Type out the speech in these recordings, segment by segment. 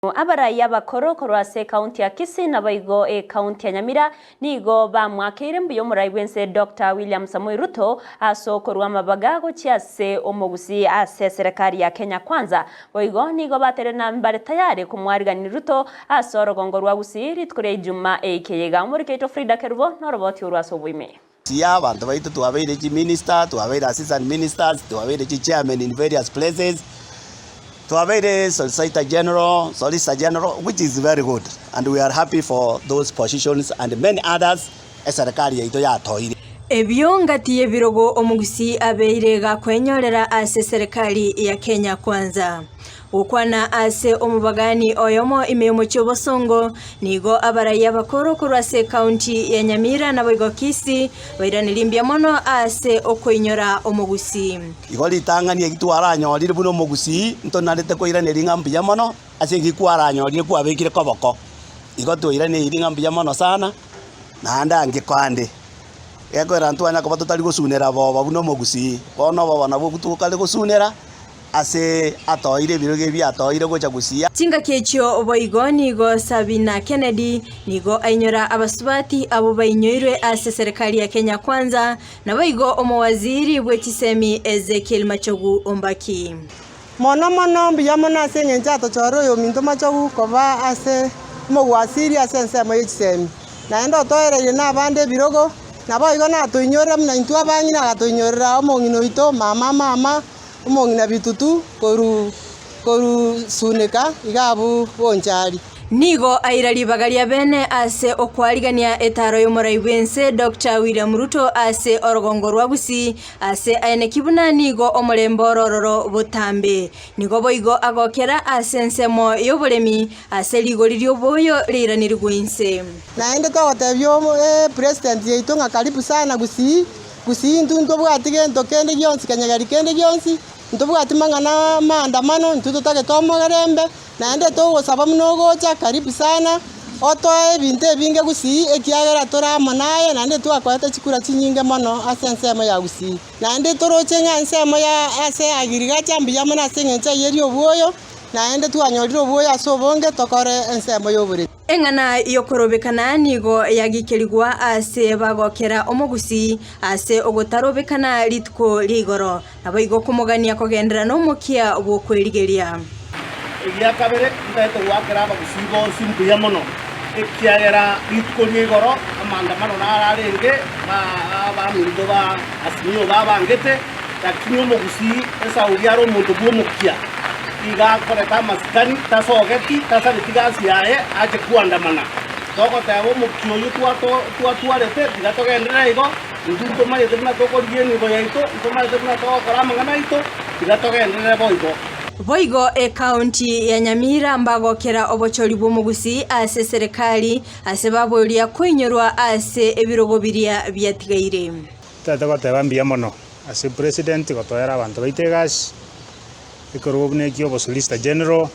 Abaraya bakoro korwase county ya Kisii na baigo county ya Nyamira nigo bamwakire mbuyo muraiwense Dr. William Samoei Ruto aso korwa mabagago chiase omogusi ase serikali ya Kenya Kwanza baigo nigo batere na mbare tayari kumwarigani Ruto aso rogongo rwa gusiri tukure Juma ekeyega muriketo Frida Kerubo no roboti urwaso bwime siya bantu baitu tuwabeire chi minister tuwabeire assistant ministers tuwabeire chi chairman in various places tuwabeire Solicitor General, which is very good, and we are happy for those positions and many others serikali yaito yatoire. Ebyo ngati ebirogo omugusi abeire gakwenyorera ase serikali ya Kenya Kwanza. Ukwana ase omubagani oyomo imeyumo chobosongo nigo abaraya bakoro kurwase county ya Nyamira na boigo Kisii bairanirimbia mono ase okoinyora omugusi. Igoli tangani egitwara nyorire buno omugusi ntonarete koiraniringa mbia mono ase gikwara nyorire kwabekire koboko. Igo toiraniringa mbia mono sana na anda ngikwande. Ekwera ntwana ko batotari gosunera boba buno omugusi. Bono boba nabo gutukale gosunera ase atoire biroge bya atoire gocha gusia tinga kechyo oboigo nigo Sabina Kennedy nigo ainyora abasubati abo bainyoirwe ase serikali ya Kenya Kwanza na boigo omowaziri bwetisemi Ezekiel Machogu Ombaki mono mbiyamona ase nyenjato choro yo minto Machogu koba ase mowaziri ase nsemo yisemi naendo toere na bande birogo na boigo na toinyora na intu abangi na toinyorera omongino ito mama umongina bitutu koru suneka igabu bonjari nigo airali bagalia bene ase okwarigania etaro yomoraiwense Dr. William Ruto ase orogongo rwa Gusii ase aene kibuna nigo omorembo rororo botambe nigo boigo agokera ase nsemo yoboremi ase ligori lyoboyo liraniri gwinse naende togotebyo president yeito ngakaribu sana Gusii ntunto bwatige ntokende gyonsi kanyagari kende gyonsi ntobwati mangana maandamano ntutotage tomogerembe naende togosaba muno gocha karibu sana otoe binte binge Gusii ekiagera toramo naye naende twakwata chikura chinyinge mono ase nsemo ya Gusii naende toroche nga nsemo ya ase agirigacha mbiya mono ase ngencha yeri obuoyo naende twanyorire obuoyo ase obonge tokore nsemo yobure engana yokorobekana nigo yagikerigwa ase bagokera omugusi ase ogotarobekana litko ligoro nabo igo kumugania kogendera no mukia obwokwerigeria ya kabere ndaito wakera abagusi bo simbu ya mono ekiagera litko ligoro amandamano nararenge abamindo ba asinyo babangete yakinyo omugusi esa uriaro omuntu bwomukia iga koreka maskani tasogeti tasaritigazi yae aje kuandamana togotebo mukioyo twatwarete igatogendera igo ntunto mayete buna tokorieni igo yaito ntomayete buna togokora amang'ana aito igatogendera boigo county ya Nyamira mbagokera obochori bw'omugusi ase serikali ase baboria koinyorwa ase ebirogo biria byatigaire tatagoteba mbia mono ase president gotoera abantu baitegas ikorogo nekio bo Solicitor General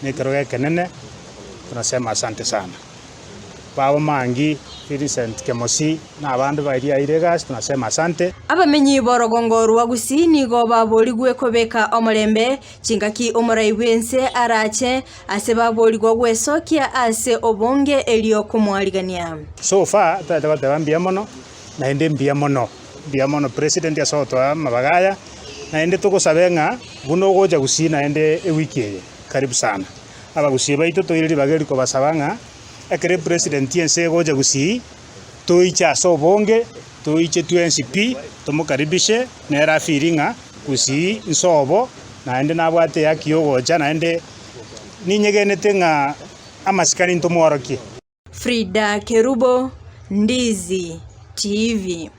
nekoroge kenene tunasema asante sana Pao Mangi Vincent Kemosi na abandu bairi airegas tunasema asante abamenyi borogongo rwa Gusii nigo baborigwe kobeka omorembe chingaki omoraiwense arache ase baborigwa gwesokia ase obonge elio kumwarigania so far tatagoteba mbia mono na ende mbia mono president asotwa mabagaya naende tugosabenga buno goja Gusii naende ewiki karibu sana abagusi baito toiriri bageri ko basabanga akere president yense goja Gusii toicha sobonge toiche NCP tomukaribishe nera firinga Gusii nsobo naende nabwate yakiogoja naende ninyegenete nga amasikani ntomworoki Frida Kerubo, Ndizi TV.